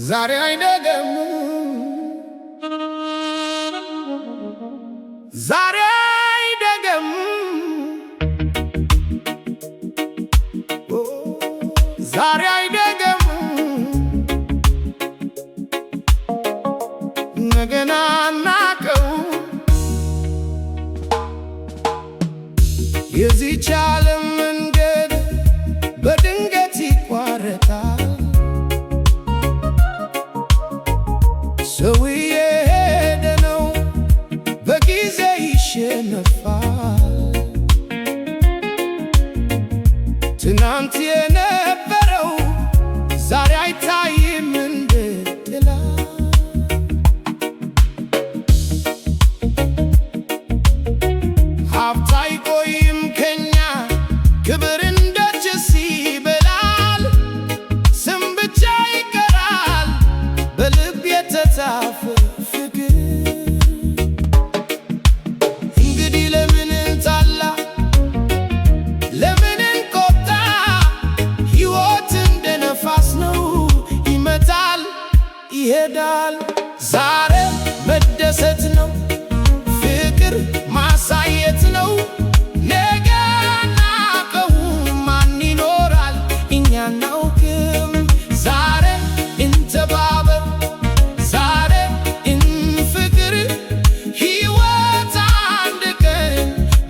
ዛሬ አይደገም ዛሬ አይደገም ዛሬ አይደገም ነገን አናውቀው የዚህች ዓለም መንገድ በድንገት ይቋረጣል። ሰው እየሄደ ነው በጊዜ ይሸነፋል። ትናንት የነበረው ዛሬ አይታይም እንደ ጥላ። ሀብት አይቆይም ከኛ ክብር እንደ ጭስ ይበላል። ስም ብቻ ይቀራል በልብ የተጻፈ ፍቅር። እንግዲህ ለምን እንጣላ ለምን እንቆጣ? ሕይወት እንደ ነፋስ ነው ይመጣል ይሄዳል። ዛሬ መደሰት ነው ፍቅር ማሳየት ነው። ነገ አናውቀውም ማን ይኖራል እኛ አናውቅም። ዛሬ እንተባበር ዛሬ እንፍቅር። ሕይወት አንድ ቀን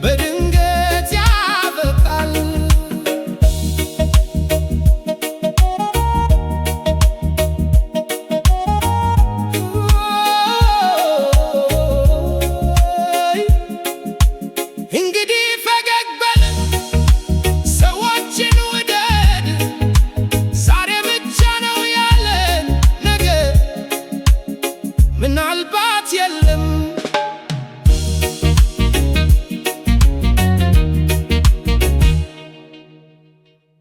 በድንገት ያበቃል። እንግዲህ ፈገግ በል ሰዎችን ውደድ። ዛሬ ብቻ ነው ያለን ነገ ምናልባት የለም